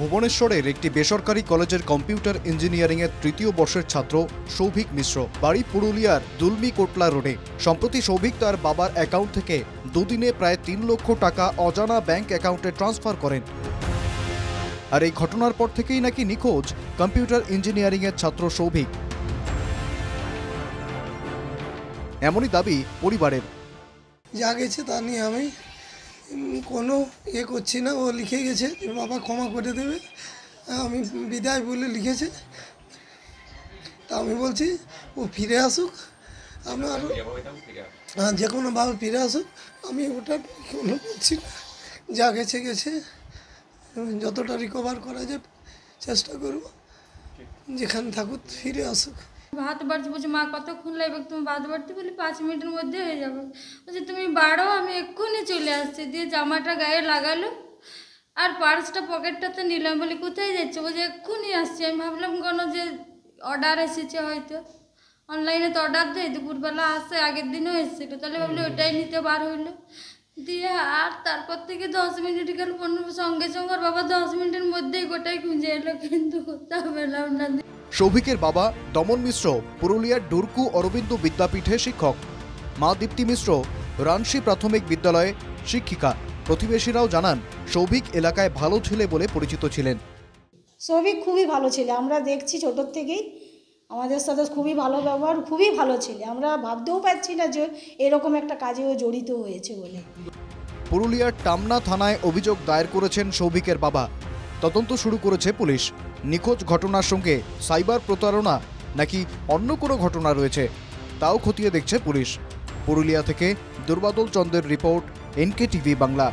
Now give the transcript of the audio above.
ভুবনেশ্বরের একটি বেসরকারি কলেজের কম্পিউটার ইঞ্জিনিয়ারিংয়ের তৃতীয় বর্ষের ছাত্র সৌভিক মিশ্র, বাড়ি পুরুলিয়ার দুলমি কোটলা রোডে। সম্প্রতি সৌভিক তার বাবার অ্যাকাউন্ট থেকে দুদিনে প্রায় ৩ লক্ষ টাকা অজানা ব্যাংক অ্যাকাউন্টে ট্রান্সফার করেন। আর এই ঘটনার পর থেকেই নাকি নিখোঁজ কম্পিউটার ইঞ্জিনিয়ারিংয়ের ছাত্র সৌভিক, এমনই দাবি পরিবারের। যা গেছে তা নিয়ে আমি কোনো করছি না। ও লিখে গেছে যে বাবা ক্ষমা করে দেবে, আমি বিদায় বলে লিখেছে। তা আমি বলছি ও ফিরে আসুক, আমার যে কোনোভাবে ফিরে আসুক। আমি ওটা কোনো বলছি না, যা গেছে গেছে, যতটা রিকভার করা যায় চেষ্টা করব, যেখানে থাকুক ফিরে আসুক। ভাত বাড়ছি, বলছি মা কতক্ষণ লাগবে, তুমি ভাত বাড়তে বলি 5 মিনিটের মধ্যে হয়ে যাবে। বলছি তুমি বাড়ো, আমি এক্ষুনি চলে আসছি। দিয়ে জামাটা গায়ে লাগালো আর পার্সটা পকেটটাতে নিলাম। বলি কোথায় যাচ্ছে? বলছি এক্ষুনি আসছি। আমি ভাবলাম কোনো যে অর্ডার এসেছে, হয়তো অনলাইনে তো অর্ডার দেয়, দুপুরবেলা আসে, আগের দিনও এসেছিলো, তাহলে ভাবলি ওটাই নিতে বার হইলো। দিয়ে আর তারপর থেকে 10 মিনিট গেল, 15 সঙ্গে সঙ্গে ওর বাবা 10 মিনিটের মধ্যেই গোটাই খুঁজে এলো, কিন্তু কোথাও পেলাম না। সৌভিকের বাবা দমন মিশ্র পুরুলিয়ার ডুরকু অরবিন্দ বিদ্যাপীঠে শিক্ষক, মা দীপ্তি মিশ্র রানসি প্রাথমিক বিদ্যালয়ে শিক্ষিকা। প্রতিবেশীরাও জানান সৌভিক এলাকায় ভালো ছেলে বলে পরিচিত ছিলেন। সৌভিক খুবই ভালো ছেলে, আমরা দেখছি ছোটোর থেকেই আমাদের সাথে খুবই ভালো ব্যবহার, খুবই ভালো ছেলে। আমরা ভাবতেও পারছি না যে এরকম একটা কাজে ও জড়িত হয়েছে বলে। পুরুলিয়ার টামনা থানায় অভিযোগ দায়ের করেছেন সৌভিকের বাবা। তদন্ত শুরু করেছে পুলিশ। নিখোঁজ ঘটনার সঙ্গে সাইবার প্রতারণা নাকি অন্য কোনো ঘটনা রয়েছে তাও খতিয়ে দেখছে পুলিশ। পুরুলিয়া থেকে দুর্বাদল চন্দ্রের রিপোর্ট, NK TV বাংলা।